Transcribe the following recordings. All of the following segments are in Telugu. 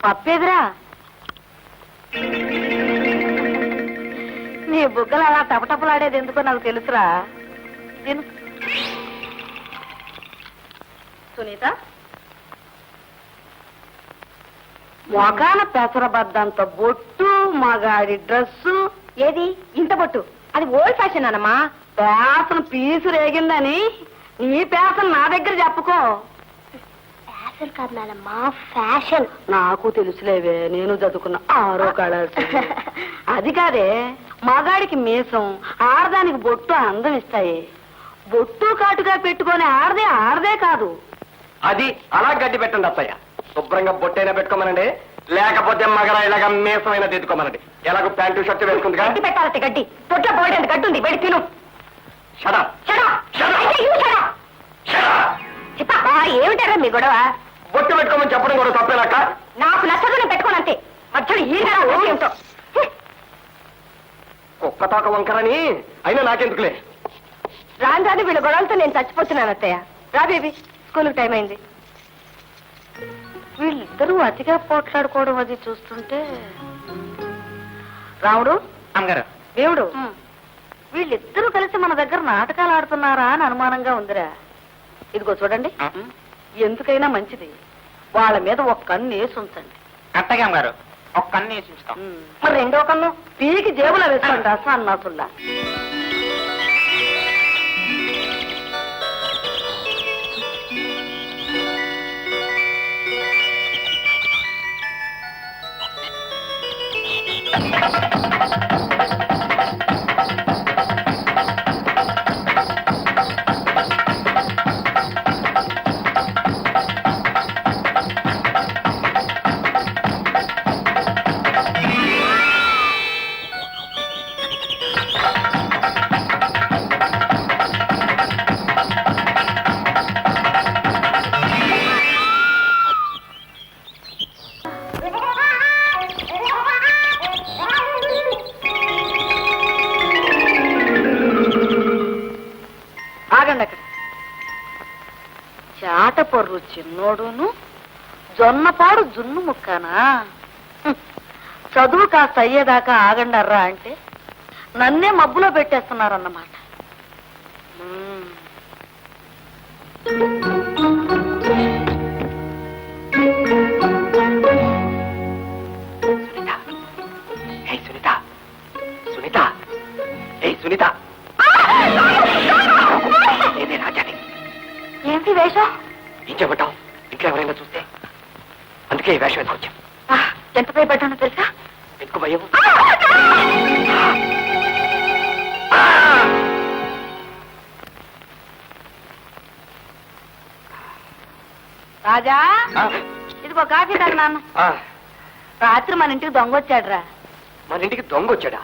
పప్పేదిరా నీ బుగ్గలు అలా టపటపలాడేది ఎందుకో నాకు తెలుసురా. సునీత, మొగాన పెసరబద్దంత బొట్టు, మగాడి డ్రెస్సు. ఏది ఇంత బొట్టు? అది ఓల్డ్ ఫ్యాషన్ అన్నమా. పేసను పీసు రేగిందని నీ పేసను నా దగ్గర చెప్పుకో. ఫ్యాషన్ కాదు నానమ్మా, ఫ్యాషన్. నాకు తెలుసులేవే, నేను చదువుకున్న 6వ కళాశాల. అది కాదే, మగాడికి మీసం, ఆడదానికి బొట్టు అందం ఇస్తాయి. బొట్టు కాటుగా పెట్టుకొని ఆడదే కాదు. అది అలా గడ్డి పెట్టండి అత్తయ్య. శుభ్రంగా బొట్టైనా పెట్టుకోమనండి, లేకపోతే మగర ఇలాగా మీసమైనా తెచ్చుకోమనండి. ఎలాగో ప్యాంటు షర్ట్ వేసుకుంది గడ్డి పెట్టాలి. గడ్డి పొట్ల పోయేంత గడ్డి ఉంది, వెళ్ళి తిను. ఏమిటారా మీ గొడవ? బొట్టు పెట్టుకోమని చెప్పడం కూడా తప్పేనాక? నాకు నచ్చదని పెట్టుకోనంతే. మధ్యలో ఏమిటో కుక్క తోక వంకరని అయినా నాకెందుకులే. రాను రాను వీళ్ళ గొడవలతో నేను చచ్చిపోతున్నాను అత్తయ్య. రా బేబీ, స్కూల్కి టైం అయింది. వీళ్ళిద్దరూ అతిగా పోట్లాడుకోవడం అది చూస్తుంటే, రాముడు దేవుడు, వీళ్ళిద్దరూ కలిసి మన దగ్గర నాటకాలు ఆడుతున్నారా అని అనుమానంగా ఉందిరా. ఇదిగో చూడండి, ఎందుకైనా మంచిది వాళ్ళ మీద ఒక కన్ను వేసి ఉంచండి. అత్తగా గారు, ఒక కన్ను వేసి ఉంచుతాం. మరి రెండో కన్ను పీకి జేబులో వేసుకోండి అసన్నాసుల్లా. చాటపొర్రు చిన్నోడును, జొన్నపాడు జున్ను ముక్కానా. చదువు కాస్త అయ్యేదాకా ఆగండర్రా అంటే నన్నే మబ్బులో పెట్టేస్తున్నారన్నమాట. ఏంటి వేషం? ఏం చెప్పటం? ఇంట్లో ఎవరైనా చూస్తే అందుకే ఈ వేషం వేసుకొచ్చాం. ఎంత భయపడ్డానో తెలుసా? ఎక్కువ భయం. రాజా, ఇదిగో కాఫీ తాగు నాన్న. రాత్రి మన ఇంటికి దొంగ వచ్చాడురా. మన ఇంటికి దొంగ వచ్చాడా?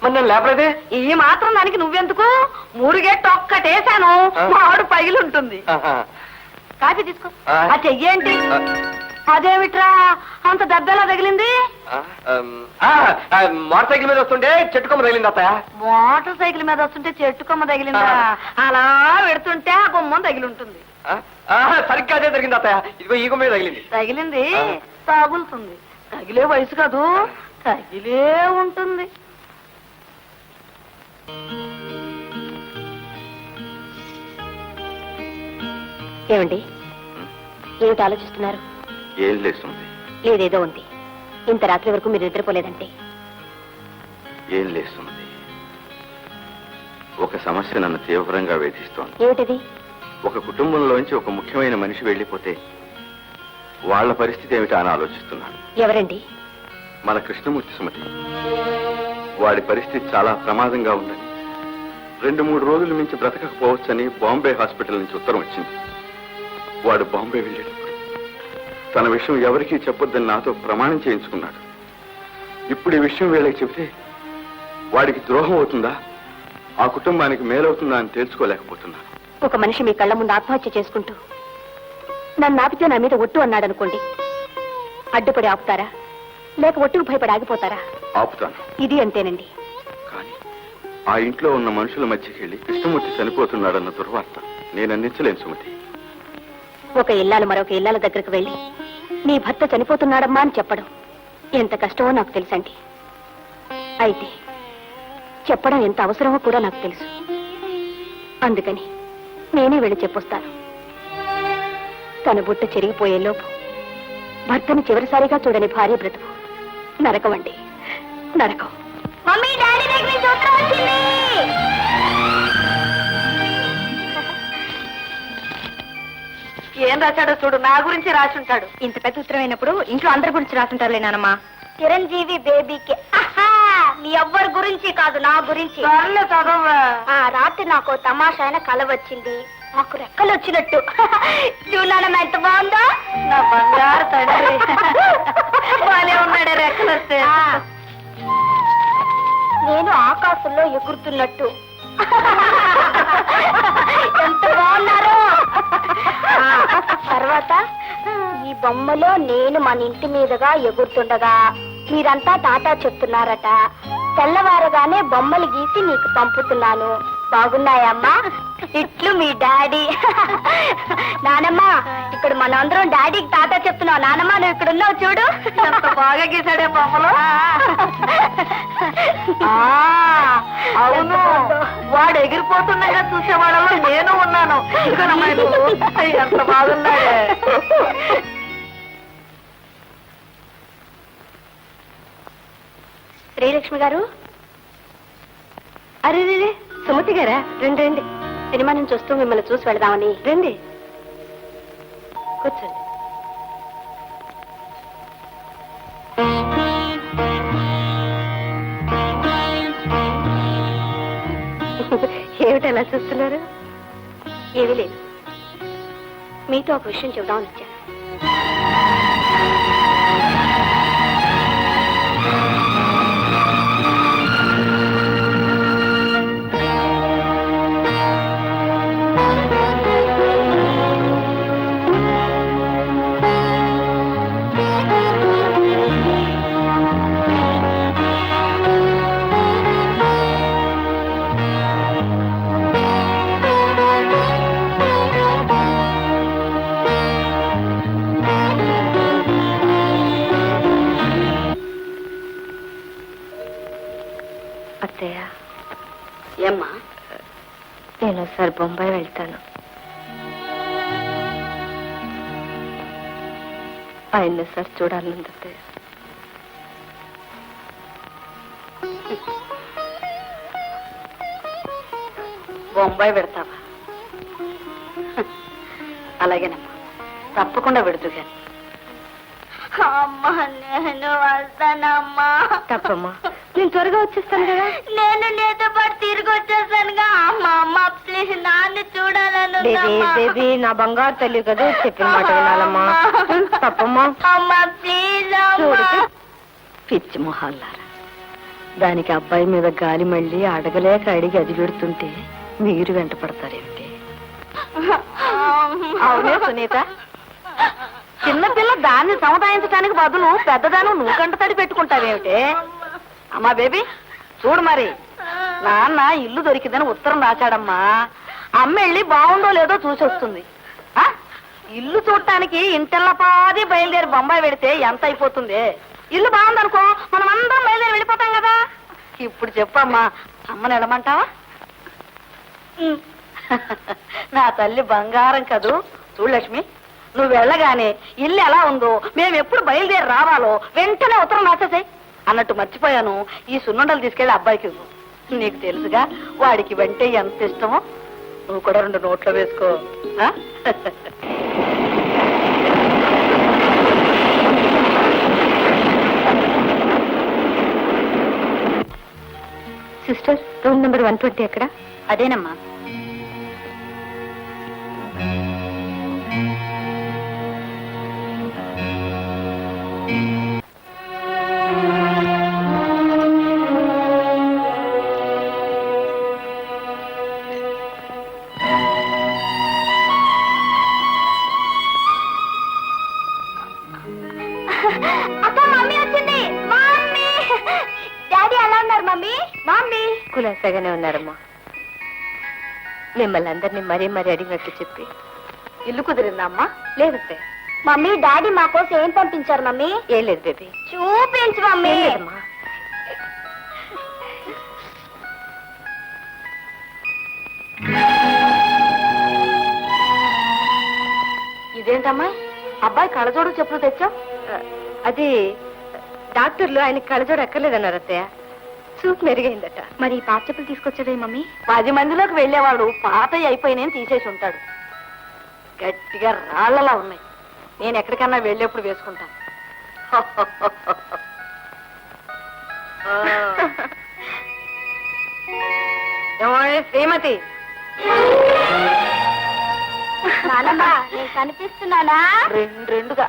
మరి నన్ను లేపలేదే. ఈ మాత్రం దానికి నువ్వెందుకు? మురిగేట్టు ఒక్కటేసాను, మాడు పగిలుంటుంది. కాఫీ తీసుకో. ఆ చెయ్యేంటి? అదేమిట్రా అంత దెబ్బలా తగిలింది? మోటార్ సైకిల్ మీద వస్తుంటే చెట్టుకొమ్మ తగిలింది అత్తయ్య. మోటార్ సైకిల్ మీద వస్తుంటే చెట్టుకొమ్మ తగిలిందా? అలా పెడుతుంటే ఆ గుమ్మం తగిలింటుంది. సరిగ్గా అదే జరిగింది అత్తయ్య. ఇదిగో ఈ గుమ్మ మీద తగిలింది. తగిలింది తగులుతుంది. తగిలే వయసు కాదు, తగిలే ఉంటుంది. ఏమండి, ఏమిటి ఆలోచిస్తున్నారు? ఏం లేస్తుంది. లేదేదో ఉంది. ఇంత రాత్రి వరకు మీరు నిద్రపోలేదంటే? ఏం లేస్తుంది. ఒక సమస్య నన్ను తీవ్రంగా వేధిస్తోంది. ఏమిటిది? ఒక కుటుంబంలోంచి ఒక ముఖ్యమైన మనిషి వెళ్ళిపోతే వాళ్ళ పరిస్థితి ఏమిటా అని ఆలోచిస్తున్నాను. ఎవరండి? మన కృష్ణమూర్తి సుమతి. వాడి పరిస్థితి చాలా ప్రమాదంగా ఉందని, 2-3 రోజుల నుంచి బ్రతకకపోవచ్చని బాంబే హాస్పిటల్ నుంచి ఉత్తరం వచ్చింది. వాడు బాంబే వెళ్ళేటప్పుడు తన విషయం ఎవరికీ చెప్పొద్దని నాతో ప్రమాణం చేయించుకున్నాడు. ఇప్పుడు ఈ విషయం వీళ్ళకి చెబితే వాడికి ద్రోహం అవుతుందా, ఆ కుటుంబానికి మేలవుతుందా అని తెలుసుకోలేకపోతున్నాను. ఒక మనిషి మీ కళ్ళ ముందు ఆత్మహత్య చేసుకుంటూ నన్ను ఆపితే నా మీద ఒట్టు అన్నాడనుకోండి, అడ్డుపడి ఆపుతారా, లేక ఒట్టుకు భయపడి ఆగిపోతారా? ఆపుతాను. ఇది అంతేనండి. కానీ ఆ ఇంట్లో ఉన్న మనుషుల మధ్యకి వెళ్ళి కృష్ణమూర్తి చనిపోతున్నాడన్న దుర్వార్త నేను అందించలేను సుమతి. ఒక ఇల్లాలు మరొక ఇల్లాల దగ్గరకు వెళ్ళి నీ భర్త చనిపోతున్నాడమ్మా అని చెప్పడం ఎంత కష్టమో నాకు తెలుసండి. అయితే చెప్పడం ఎంత అవసరమో కూడా నాకు తెలుసు. అందుకని నేనే వెళ్ళి చెప్పొస్తాను. తన బుట్ట చెరిగిపోయేలోపు భర్తని చివరిసారిగా చూడని భార్య బ్రతుకు నరకం అండి, నరకం. మమ్మీ, డాడీ దగ్గర నుంచి ఉత్తరం వచ్చింది. ఏం రాశాడో చూడు, నా గురించి రాసుంటాడు. ఇంత పెద్ద ఉత్తరం అయినప్పుడు ఇంట్లో అందరి గురించి రాసుంటారులే నానమ్మా. చిరంజీవి బేబీకి మీ ఎవ్వరి గురించి కాదు, నా గురించి. ఆ రాత్రి నాకు తమాషా అయిన కల వచ్చింది. మాకు రెక్కలు వచ్చినట్టు. చూడాలమ్మా ఎంత బాగుందో. నా బంగారు తండ్రి బాలే ఉన్నాడే రెక్కలు వస్తే. నేను ఆకాశంలో ఎగురుతున్నట్టు. ఎంత బాగున్నారు. తర్వాత ఈ బొమ్మలో నేను మన ఇంటి మీదుగా ఎగురుతుండగా మీరంతా టాటా చెప్తున్నారట. తెల్లవారగానే బొమ్మలు గీసి నీకు పంపుతున్నాను. బాగున్నాయమ్మా? ఇట్లు మీ డాడీ. నానమ్మ, ఇక్కడ మనందరం డాడీకి టాటా చెప్తున్నావు. నానమ్మ, నువ్వు ఇక్కడ ఉన్నావు చూడు. ఎంత బాగా గీసాడే బొమ్మలు. అవును, వాడు ఎగిరిపోతుండగా చూసేవాళ్ళలో నేను ఉన్నాను. ఎంత బాగున్నాడే. శ్రీలక్ష్మి గారు. అరే సుమతి గారా, రండి రండి. సినిమా నుంచి వస్తూ మిమ్మల్ని చూసి వెళదామని. రండి, కూర్చోండి. ఏమిటి అలా చూస్తున్నారు? ఏమీ లేదు, మీతో ఒక విషయం చెబుదామని వచ్చాను. అత్తయ్య, ఏమ్మా? నేను ఒకసారి బొంబాయి వెళ్తాను. ఆయన్ని సార్ చూడాలంది అత్తయ్య. బొంబాయి పెడతావా? అలాగేనమ్మా, తప్పకుండా పెడుతూ కానీ. అమ్మా, నేను వస్తానమ్మా. తప్పమ్మా, నేను త్వరగా వచ్చేస్తాను కదా. నేను నీతో పాటు తిరిగి వచ్చేసానుగా. అమ్మా అమ్మ, ప్లీజ్ నాన్న చూడాలను. బేబీ, నా బంగారు తల్లి కదా, చెప్పిన మాట వినాలమ్మా. తప్పమ్మా. అమ్మా ప్లీజ్. చూడు, పిచ్చి మొహాలారా, దానికి అబ్బాయి మీద గాలి మళ్ళీ అడగలేక అడిగి అది పెడుతుంటే మీరు వెంట పడతారేమిటి? అవునే సునీత, చిన్నపిల్ల దాన్ని సముదాయించడానికి బదులు పెద్దదాను నువ్వు కంట తడి పెట్టుకుంటావేమిటే? అమ్మా బేబీ, చూడు మరి, నాన్న ఇల్లు దొరికిందని ఉత్తరం రాశాడమ్మా. అమ్మ వెళ్ళి బాగుందో లేదో చూసి వస్తుంది. ఇల్లు చూడటానికి ఇంటెల్లపాది బయలుదేరి బొంబాయి పెడితే ఎంత అయిపోతుంది? ఇల్లు బాగుందనుకో, మనం అందరం బయలుదేరి వెళ్ళిపోతాం కదా. ఇప్పుడు చెప్పమ్మా, అమ్మని వెళ్ళమంటావా? నా తల్లి బంగారం కదూ. చూడు లక్ష్మి, నువ్వు వెళ్ళగానే ఇల్లు ఎలా ఉందో, మేము ఎప్పుడు బయలుదేరి రావాలో వెంటనే ఉత్తరం రాసేసాయి. అన్నట్టు మర్చిపోయాను, ఈ సున్నుండలు తీసుకెళ్లి అబ్బాయికి ఇవ్వు. నీకు తెలుసుగా వాడికి వెంటే ఎంత ఇష్టమో. నువ్వు కూడా 2 నోట్లో వేసుకో. సిస్టర్, రూమ్ నెంబర్ 120 ఎక్కడ? అదేనమ్మా. కులాసాగానే ఉన్నారమ్మా. మిమ్మల్ని అందరినీ మరీ మరీ అడిగినట్టు చెప్పి ఇల్లు కుదిరిందా అమ్మా? లేదతే, మమ్మీ డాడీ మా కోసం ఏం పంపించారు మమ్మీ? ఏం లేదు బేబీ. చూపించు మమ్మీ. ఏం లేదమ్మా. ఇదేంటమ్మా, అబ్బాయి కళ్ళజోడు చెప్పులు తెచ్చావు? అది డాక్టర్లు ఆయనకి కళ్ళజోడు ఎక్కర్లేదన్నారు అత్తయ్య. చూపు మెరుగైందట. మరి ఈ పాత చెప్పులు తీసుకొచ్చదే మమ్మీ? 10 మందిలోకి వెళ్ళేవాడు పాతవి అయిపోయినాయని తీసేసి ఉంటాడు. గట్టిగా రాళ్లలా ఉన్నాయి. నేను ఎక్కడికన్నా వెళ్ళేప్పుడు వేసుకుంటాను. ఏమోయ్ శ్రీమతి, నానమ్మ నేను కనిపిస్తున్నానా? రెండుగా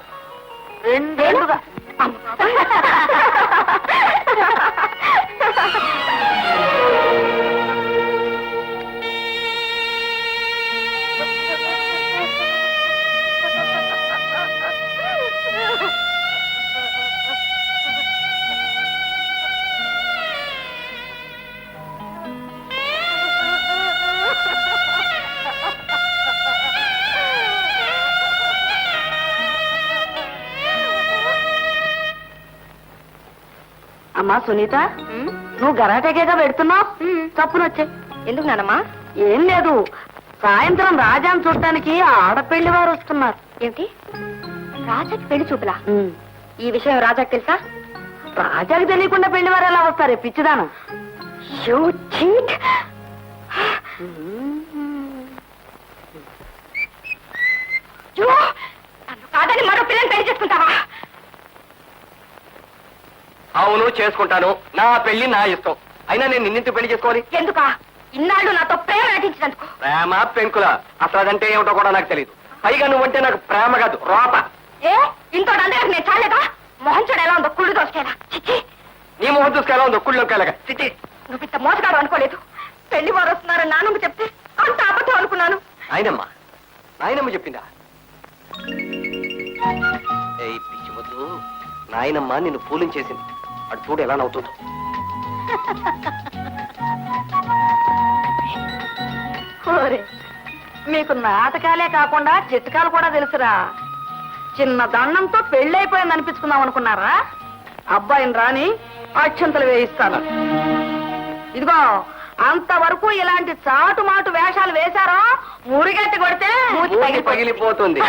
అమ్మా సునీత, నువ్వు గరాటేగా పెడుతున్నావు. తప్పునొచ్చే. ఎందుకు నానమ్మా? ఏం లేదు, సాయంత్రం రాజాను చూడటానికి ఆడపెళ్లి వారు వస్తున్నారు. ఏమిటి, రాజాకి పెళ్లి చూపులా? ఈ విషయం రాజాకి తెలుసా? రాజాకి తెలియకుండా పెళ్లి వారు ఎలా వస్తారే పిచ్చిదాను? You cheat! నన్ను కాదని మరో పిల్లని పెళ్లి చేసుకుంటావా? అవును చేసుకుంటాను. నా పెళ్లి నా ఇష్టం. అయినా నేను నిన్నింటి పెళ్లి చేసుకోవాలి. ఎందుకా? ఇన్నాళ్ళు నాతో ప్రేమ నటించినందుకు. ప్రేమ పెంకుల అసలు అదంటే ఏమిటో కూడా నాకు తెలియదు. పైగా నువ్వంటే నాకు ప్రేమ కాదు, రోప. ఏ ఇంతో అందరికి నేను చాలేదా? మొహం చూడ ఎలా ఉందో, కుళ్ళు దోసుకేలా. చిచ్చి, నీ మొహం చూసుకెలా ఉందో కుళ్ళొకేలాగా. చిట్టి, నువ్వు ఇంత మోసగాడు అనుకోలేదు. పెళ్లి వారు వస్తున్నారని నాన్నమ్మ చెప్తే అంత అబద్ధం అనుకున్నాను. నాయనమ్మ చెప్పిందా? ఏయ్ పిచ్చి వద్దు, నాయనమ్మ నిన్ను పూలించేసింది. అటు చూడు ఎలా నవ్వుతుందో. ఓరే, మీకు నాటకాలే కాకుండా చిట్కాలు కూడా తెలుసురా. చిన్న దండంతో పెళ్ళైపోయింది అనిపించుకుందాం అనుకున్నారా? అబ్బాయిని రాని అక్షంతలు వేయిస్తాను. ఇదిగో, అంతవరకు ఇలాంటి చాటుమాటు వేషాలు వేశారో మురిగట్టి కొడితే పగిలిపోతుంది.